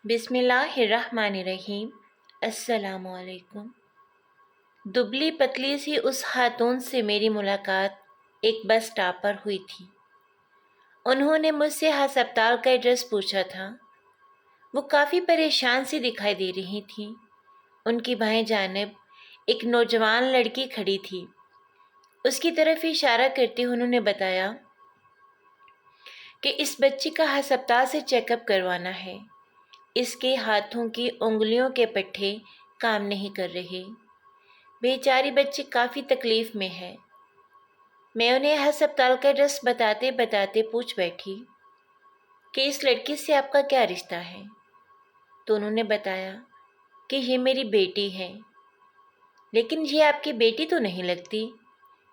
बिस्मिल्लाहिर्रहमानिर्रहीम। अस्सलाम वालेकुम। दुबली पतली सी उस खातून से मेरी मुलाकात एक बस स्टॉप पर हुई थी। उन्होंने मुझसे हस्पताल का एड्रेस पूछा था। वो काफ़ी परेशान सी दिखाई दे रही थी। उनकी बाएं जानिब एक नौजवान लड़की खड़ी थी। उसकी तरफ इशारा करते हुए उन्होंने बताया कि इस बच्ची का हस्पताल से चेकअप करवाना है। इसके हाथों की उंगलियों के पट्टे काम नहीं कर रहे। बेचारी बच्ची काफ़ी तकलीफ़ में है। मैं उन्हें हस्पताल का एड्रेस बताते बताते पूछ बैठी कि इस लड़की से आपका क्या रिश्ता है। तो उन्होंने बताया कि ये मेरी बेटी है। लेकिन ये आपकी बेटी तो नहीं लगती,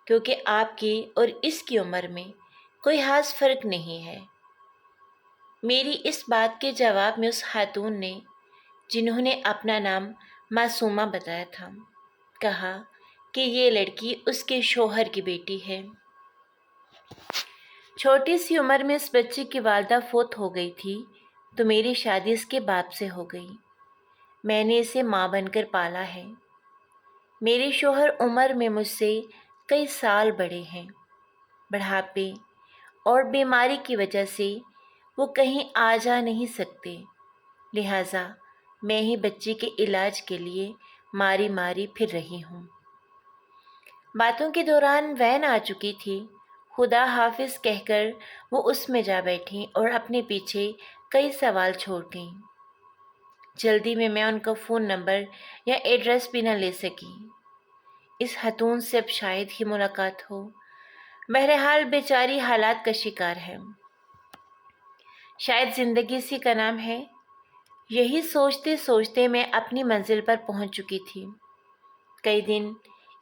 क्योंकि आपकी और इसकी उम्र में कोई खास फ़र्क नहीं है। मेरी इस बात के जवाब में उस खातून ने, जिन्होंने अपना नाम मासूमा बताया था, कहा कि ये लड़की उसके शौहर की बेटी है। छोटी सी उम्र में इस बच्चे की वालिदा फौत हो गई थी, तो मेरी शादी इसके बाप से हो गई। मैंने इसे माँ बनकर पाला है। मेरे शौहर उम्र में मुझसे कई साल बड़े हैं। बुढ़ापे और बीमारी की वजह से वो कहीं आ जा नहीं सकते, लिहाजा मैं ही बच्चे के इलाज के लिए मारी मारी फिर रही हूँ। बातों के दौरान वैन आ चुकी थी। खुदा हाफिज कहकर वो उसमें जा बैठी और अपने पीछे कई सवाल छोड़ गईं। जल्दी में मैं उनका फ़ोन नंबर या एड्रेस भी न ले सकी। इस खातून से अब शायद ही मुलाकात हो। बहरहाल बेचारी हालात का शिकार है। शायद ज़िंदगी इसी का नाम है। यही सोचते सोचते मैं अपनी मंजिल पर पहुंच चुकी थी। कई दिन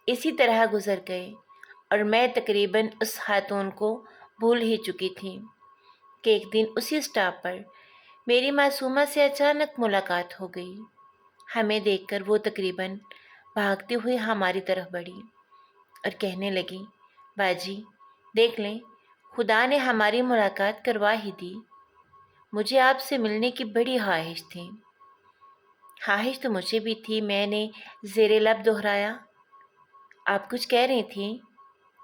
इसी तरह गुजर गए और मैं तकरीबन उस खातून को भूल ही चुकी थी कि एक दिन उसी स्टॉप पर मेरी मासूमा से अचानक मुलाकात हो गई। हमें देखकर वो तकरीबन भागती हुई हमारी तरफ बढ़ी और कहने लगी, बाजी देख लें, खुदा ने हमारी मुलाकात करवा ही दी। मुझे आपसे मिलने की बड़ी ख्वाहिश थी। ख्वाहिश तो मुझे भी थी, मैंने ज़ेरे लब दोहराया। आप कुछ कह रही थी?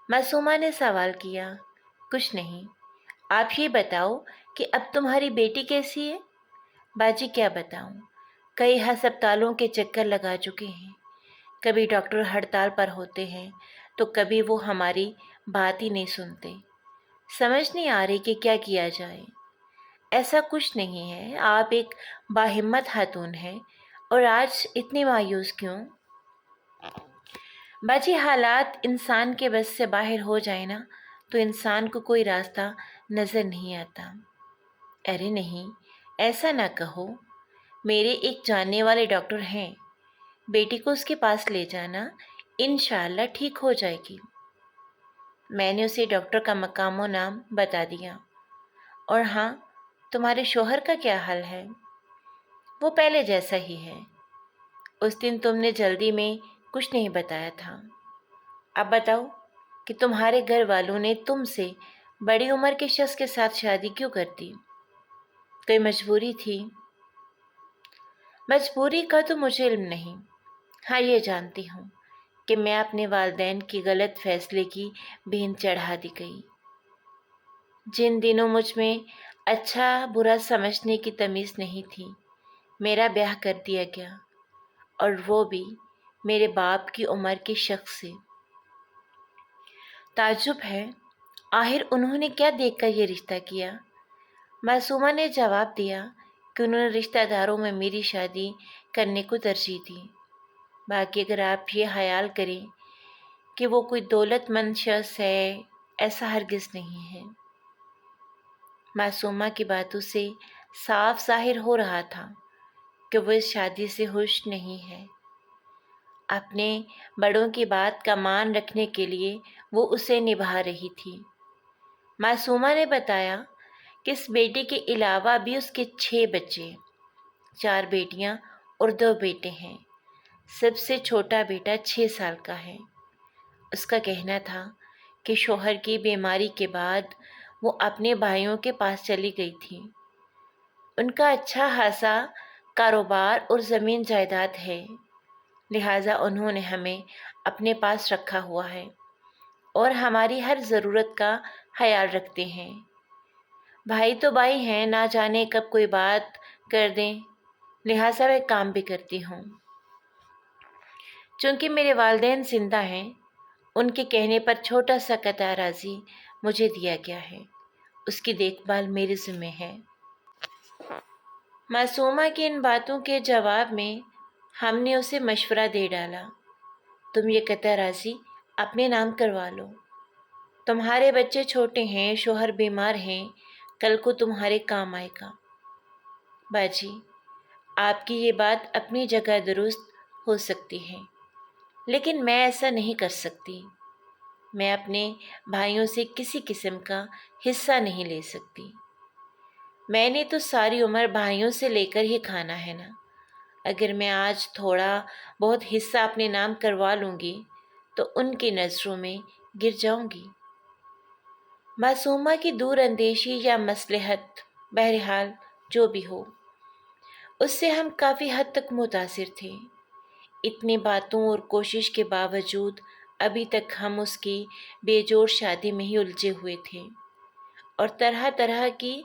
मासूमा ने सवाल किया। कुछ नहीं, आप ये बताओ कि अब तुम्हारी बेटी कैसी है? बाजी क्या बताऊं, कई अस्पतालों के चक्कर लगा चुके हैं। कभी डॉक्टर हड़ताल पर होते हैं तो कभी वो हमारी बात ही नहीं सुनते। समझ नहीं आ रही कि क्या किया जाए। ऐसा कुछ नहीं है, आप एक बाहिम्मत खातून हैं और आज इतनी मायूस क्यों? बाजी हालात इंसान के बस से बाहर हो जाए ना, तो इंसान को कोई रास्ता नज़र नहीं आता। अरे नहीं, ऐसा ना कहो। मेरे एक जानने वाले डॉक्टर हैं। बेटी को उसके पास ले जाना, इंशाअल्लाह ठीक हो जाएगी। मैंने उसे डॉक्टर का मकाम और नाम बता दिया। और हाँ, तुम्हारे शौहर का क्या हाल है? वो पहले जैसा ही है। उस दिन तुमने जल्दी में कुछ नहीं बताया था। अब बताओ कि तुम्हारे घर वालों ने तुमसे बड़ी उम्र के शख्स के साथ शादी क्यों कर दी? कोई मजबूरी थी? मजबूरी का तो मुझे इल्म नहीं। हाँ, ये जानती हूँ कि मैं अपने वालिदैन की गलत फैसले की बीन चढ़ा दी गई। जिन दिनों मुझ में अच्छा बुरा समझने की तमीज़ नहीं थी, मेरा ब्याह कर दिया गया, और वो भी मेरे बाप की उम्र के शख्स से। ताज्जुब है, आखिर उन्होंने क्या देखकर ये रिश्ता किया? मासूमा ने जवाब दिया कि उन्होंने रिश्तेदारों में मेरी शादी करने को तरजीह दी। बाकी अगर आप ये ख्याल करें कि वो कोई दौलतमंद शख्स है, ऐसा हरगिज़ नहीं है। मासूमा की बातों से साफ ज़ाहिर हो रहा था कि वो इस शादी से खुश नहीं है। अपने बड़ों की बात का मान रखने के लिए वो उसे निभा रही थी। मासूमा ने बताया कि इस बेटे के अलावा भी उसके 6 बच्चे, 4 बेटियां और 2 बेटे हैं। सबसे छोटा बेटा 6 साल का है। उसका कहना था कि शौहर की बीमारी के बाद वो अपने भाइयों के पास चली गई थी। उनका अच्छा खासा کاروبار اور زمین جائیداد ہے، لہٰذا انہوں نے ہمیں اپنے پاس رکھا ہوا ہے اور ہماری ہر ضرورت کا خیال رکھتے ہیں۔ بھائی تو بھائی ہیں، نہ جانے کب کوئی بات کر دیں، لہٰذا میں کام بھی کرتی ہوں۔ چونکہ میرے والدین زندہ ہیں، ان کے کہنے پر چھوٹا سا قطع اراضی مجھے دیا گیا ہے، اس کی دیکھ بھال میرے ذمہ ہے۔ معصومہ کی ان باتوں کے جواب میں ہم نے اسے مشورہ دے ڈالا، تم یہ قطع اراضی اپنے نام کروا لو، تمہارے بچے چھوٹے ہیں، شوہر بیمار ہیں، کل کو تمہارے کام آئے گا۔ باجی، آپ کی یہ بات اپنی جگہ درست ہو سکتی ہے، لیکن میں ایسا نہیں کر سکتی۔ میں اپنے بھائیوں سے کسی قسم کا حصہ نہیں لے سکتی۔ میں نے تو ساری عمر بھائیوں سے لے کر ہی کھانا ہے نا۔ اگر میں آج تھوڑا بہت حصہ اپنے نام کروا لوں گی تو ان کی نظروں میں گر جاؤں گی۔ معصومہ کی دور اندیشی یا مصلحت، بہرحال جو بھی ہو، اس سے ہم کافی حد تک متاثر تھے۔ اتنی باتوں اور کوشش کے باوجود ابھی تک ہم اس کی بے جوڑ شادی میں ہی الجھے ہوئے تھے اور طرح طرح کی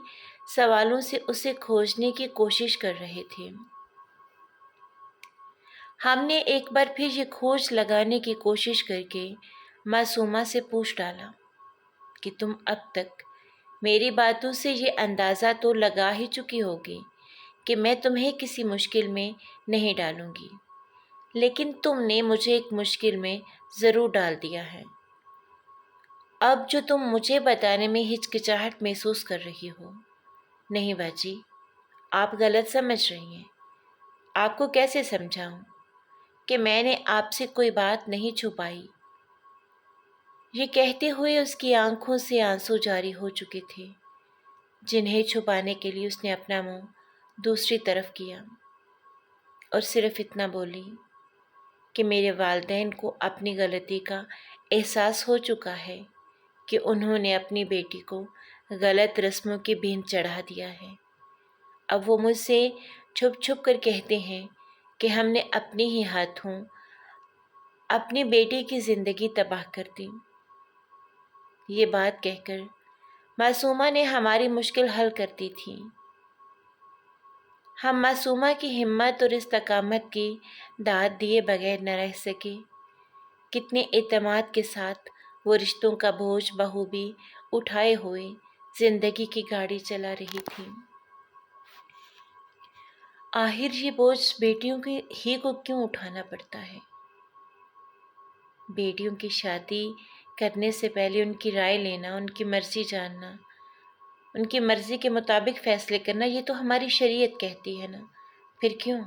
سوالوں سے اسے کھوجنے کی کوشش کر رہے تھے۔ ہم نے ایک بار پھر یہ کھوج لگانے کی کوشش کر کے معصومہ سے پوچھ ڈالا کہ تم اب تک میری باتوں سے یہ اندازہ تو لگا ہی چکی ہوگی کہ میں تمہیں کسی مشکل میں نہیں ڈالوں گی، لیکن تم نے مجھے ایک مشکل میں ضرور ڈال دیا ہے۔ اب جو تم مجھے بتانے میں ہچکچاہٹ محسوس کر رہی ہو، نہیں باجی، آپ غلط سمجھ رہی ہیں۔ آپ کو کیسے سمجھاؤں کہ میں نے آپ سے کوئی بات نہیں چھپائی؟ یہ کہتے ہوئے اس کی آنکھوں سے آنسو جاری ہو چکے تھے، جنہیں چھپانے کے لیے اس نے اپنا منہ دوسری طرف کیا اور صرف اتنا بولی کہ میرے والدین کو اپنی غلطی کا احساس ہو چکا ہے کہ انہوں نے اپنی بیٹی کو غلط رسموں کی بھین چڑھا دیا ہے۔ اب وہ مجھ سے چھپ چھپ کر کہتے ہیں کہ ہم نے اپنے ہی ہاتھوں اپنی بیٹی کی زندگی تباہ کر دی۔ یہ بات کہہ کر معصومہ نے ہماری مشکل حل کر دی تھی۔ ہم معصومہ کی ہمت اور استقامت کی داد دیے بغیر نہ رہ سکے۔ کتنے اعتماد کے ساتھ وہ رشتوں کا بوجھ بخوبی اٹھائے ہوئے زندگی کی گاڑی چلا رہی تھی۔ آخر یہ بوجھ بیٹیوں ہی کو کیوں اٹھانا پڑتا ہے؟ بیٹیوں کی شادی کرنے سے پہلے ان کی رائے لینا، ان کی مرضی جاننا، ان کی مرضی کے مطابق فیصلے کرنا، یہ تو ہماری شریعت کہتی ہے نا، پھر کیوں؟